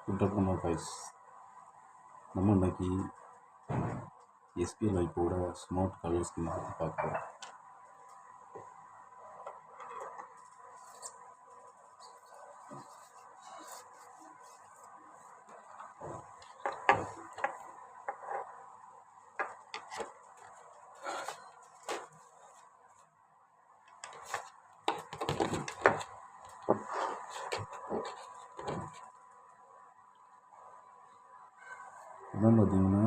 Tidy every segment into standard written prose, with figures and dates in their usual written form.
குட்டப்பண்ண guys, நம்ம இன்னைக்கு SBI லைஃபோட ஸ்மார்ட் கலர் ஸ்கீம் பற்றி பார்க்கலாம். இதான் பார்த்தீங்கன்னா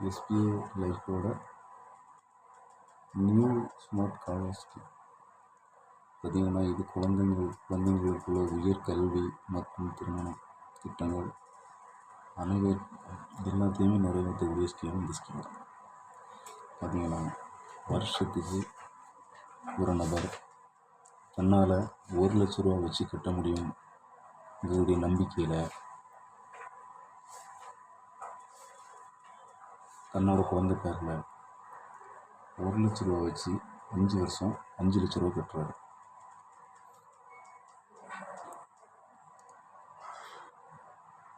எஸ்பிஐ லைஃபோட நியூ ஸ்மார்ட் கலர் ஸ்கீம். பார்த்தீங்கன்னா இது குழந்தைங்களுக்குள்ள உயர்கல்வி மற்றும் திருமணம் திட்டங்கள் எல்லாத்தையுமே நிறைவேற்றக்கூடிய ஸ்கீம் இந்த ஸ்கீம் தான். பார்த்தீங்கன்னா வருஷத்துக்கு ஒரு நபர் தன்னால் 1,00,000 ரூபா வச்சு கட்ட முடியும் இதோடைய நம்பிக்கையில் தன்னோட குழந்தை பேரில் 1,00,000 ரூபா வச்சு 5 வருஷம் 5 லட்ச ரூபா கட்டுறாரு.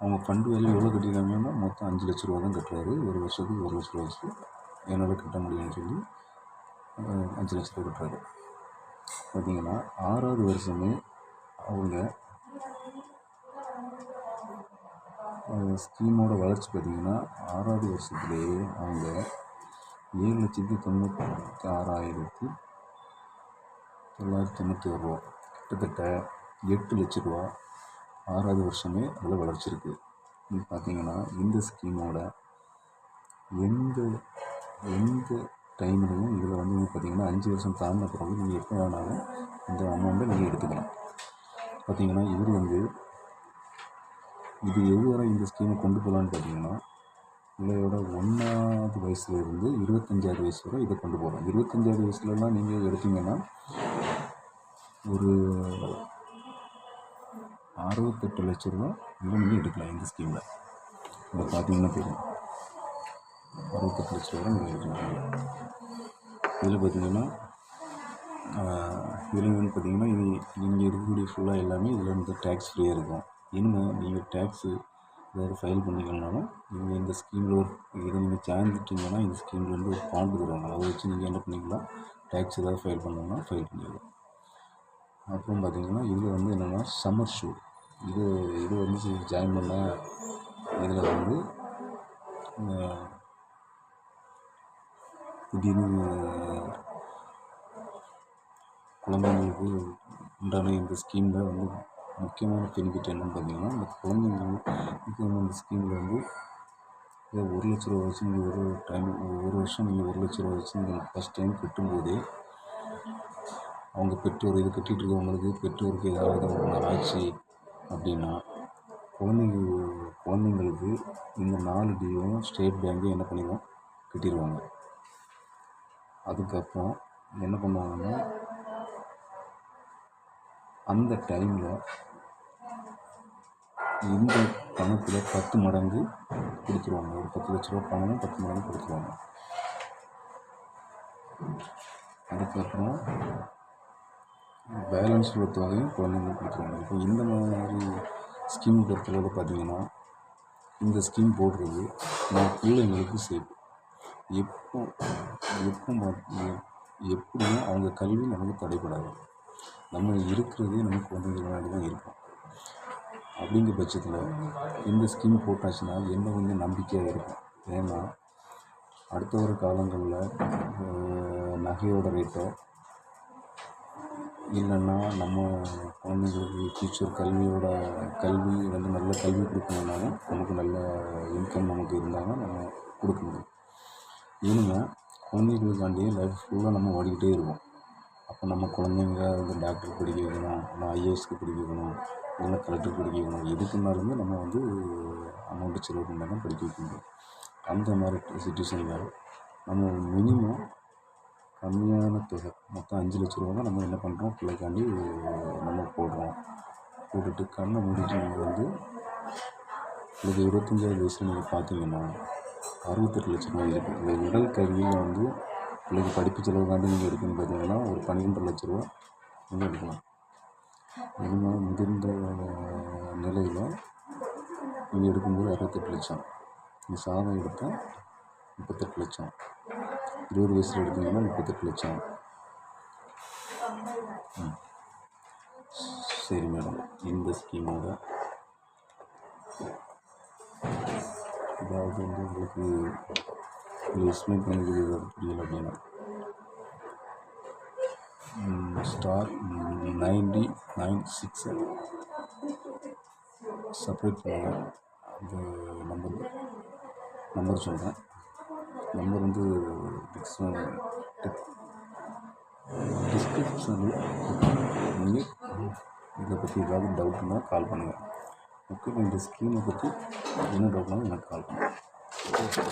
அவங்க ஃபண்டு வேலையை எவ்வளோ கட்டியிருக்காங்கன்னா மொத்தம் 5 லட்ச ரூபா தான் கட்டுறாரு. ஒரு வருஷத்துக்கு 1,00,000 ரூபா வச்சு என்னால் கட்ட முடியும்னு சொல்லி 5 லட்ச ரூபா கட்டுறாரு. பார்த்தீங்கன்னா 6வது வருஷமே அவங்க ஸ்கீமோட வளர்ச்சி பார்த்திங்கன்னா 6வது வருஷத்துலேயே அவங்க 7,96,991 ரூபா, கிட்டத்தட்ட 8 லட்ச ரூபா 6வது வருஷமே அதில் வளர்ச்சி இருக்குது. இது பார்த்திங்கன்னா இந்த ஸ்கீமோட எந்த டைம்லையும் இதில் வந்து பார்த்திங்கன்னா 5 வருஷம் தாண்டின பிறகு நீங்கள் எப்போ வேணாலும் இந்த அமௌண்ட்டை நீங்கள் எடுத்துக்கலாம். பார்த்திங்கன்னா இவர் வந்து இது எதுவரை இந்த ஸ்கீமை கொண்டு போகலான்னு பார்த்தீங்கன்னா பிள்ளையோட 1வது வயசுலேருந்து 25வது வயசு வரை இதை கொண்டு போகலாம். 25வது வயசுலலாம் நீங்கள் எடுத்தீங்கன்னா ஒரு 68 லட்ச ரூபா இதை நீங்கள் எடுக்கலாம். இந்த ஸ்கீமில் இதை பார்த்தீங்கன்னா தெரியும், 68 லட்ச ரூபா நீங்கள் எடுக்கலாம். இதில் பார்த்தீங்கன்னா இதில் வந்து பார்த்தீங்கன்னா இது நீங்கள் இருக்கக்கூடிய ஃபுல்லாக எல்லாமே இதில் வந்து டேக்ஸ் ஃப்ரீயாக இருக்கும். இனிமேல் நீங்கள் டேக்ஸு ஏதாவது ஃபைல் பண்ணிக்கணும்னாலும் நீங்கள் இந்த ஸ்கீமில் இதை நீங்கள் சேர்ந்துட்டிங்கன்னா இந்த ஸ்கீமில் வந்து ஒரு பாண்டு தருவாங்க. அதை வச்சு நீங்கள் என்ன பண்ணிக்கலாம், டேக்ஸ் ஏதாவது ஃபைல் பண்ணணும்னா ஃபைல் பண்ணிக்கலாம். அப்புறம் பார்த்திங்கன்னா இதில் வந்து என்னென்னா சம்மர் ஷூ இது வந்து ஜாயின் பண்ண இதில் வந்து திடீர்னு குழந்தைங்களுக்கு உண்டான இந்த ஸ்கீமில் வந்து முக்கியமான பெனிஃபிட் என்னென்னு பார்த்தீங்கன்னா இந்த குழந்தைங்களுக்கு இந்த ஸ்கீமில் வந்து 1,00,000 ரூபா வச்சு நீங்கள் ஒரு வருஷம் நீங்கள் 1,00,000 ரூபா வச்சு நீங்கள் ஃபஸ்ட் டைம் கட்டும்போதே அவங்க பெற்றோர் இது கட்டிகிட்டு இருக்கவங்களுக்கு பெற்றோருக்கு ஏதாவது ஆச்சு அப்படின்னா குழந்தைங்களுக்கு இந்த 4 டியும் ஸ்டேட் பேங்க்கு என்ன பண்ணிடுவோம், கட்டிடுவாங்க. அதுக்கப்புறம் என்ன பண்ணுவாங்கன்னா அந்த டைமில் இந்த பணத்தில் 10 மடங்கு கொடுத்துருவாங்க. ஒரு 10 லட்ச ரூபா பணமும் 10 மடங்கு கொடுத்துருவாங்க. அதுக்கப்புறம் பேலன்ஸ் உள்ள தொகையும் குழந்தைங்களுக்கு கொடுத்துருவாங்க. இப்போ இந்த மாதிரி ஸ்கீம் பொறுத்தளவு பார்த்திங்கன்னா இந்த ஸ்கீம் போடுறது நம்ம பிள்ளைங்களுக்கு சேஃப். எப்படியும் அவங்க கல்வி நமக்கு தடைப்படாது. நம்ம இருக்கிறதே நமக்கு குழந்தைங்களாடி தான் இருக்கும். அப்படிங்கிற பட்சத்தில் இந்த ஸ்கீம் போட்டாச்சுன்னா என்ன கொஞ்சம் நம்பிக்கையாக இருக்கும். ஏன்னா அடுத்த ஒரு காலங்களில் நகையோட ரேட்டோ இல்லைன்னா நம்ம குழந்தைங்களுக்கு ஃபியூச்சர் கல்வி வந்து நல்ல கல்வி கொடுக்கணுன்னாலும் நமக்கு நல்ல இன்கம் நமக்கு இருந்தாலும் நம்ம கொடுக்க முடியும். இனிமேல் குழந்தைங்களுக்காண்டியே லைஃப் ஃபுல்லாக நம்ம ஓடிக்கிட்டே இருக்கோம். அப்போ நம்ம குழந்தைங்க வந்து டாக்டர் படிக்க வைக்கணும், இல்லை ஐஏஎஸ்க்கு படிக்க வைக்கணும், இல்லை கலெக்டர் படிக்க வைக்கணும், எதுக்குன்னாலுமே நம்ம வந்து அமௌண்ட்டு செலவு பண்ணி தான் படிக்க வைக்க முடியும். அந்த மாதிரி சுச்சுவேஷனில் நம்ம மினிமம் கம்மியான தொகை மொத்தம் 5 லட்ச ரூபா தான் நம்ம என்ன பண்ணுறோம், பிள்ளைக்காண்டி நம்ம போட்டுட்டு கண்ணை மூடிட்டு நீங்கள் வந்து உங்களுக்கு 25வது வயசில் நீங்கள் பார்த்தீங்கன்னா 68 லட்ச ரூபா இருக்குது. இந்த உடல் கல்வியில் வந்து பிள்ளைக்கு படிப்பு செலவுக்காண்டி நீங்கள் எடுக்கணும்னு பார்த்தீங்கன்னா ஒரு 12 லட்ச ரூபா நீங்கள் எடுக்கலாம். மினிமம் முதிர்ந்த நிலையில் நீங்கள் எடுக்கும்போது 68 லட்சம், நீங்கள் சாதம் எடுத்தால் 38 லட்சம், 20 வயசில் எடுத்தீங்கன்னா 38 லட்சம். சரி மேடம், இந்த ஸ்கீமோட அதாவது வந்து உங்களுக்கு எக்ஸ்பிளைன் பண்ணிக்கிறது புரியலை அப்படின்னா *9096 செப்பரேட் பண்ணுங்கள். அந்த நம்பர் சொல்கிறேன். நம்பர் வந்து டிஸ்கிரிப்ஷனில் நீங்கள் இதை பற்றி ஏதாவது டவுட்னா கால் பண்ணுங்கள். முக்கியமாக இந்த ஸ்கீமை பற்றி என்ன டவுட்னாலும் எனக்கு கால் பண்ணுங்கள். ஓகே.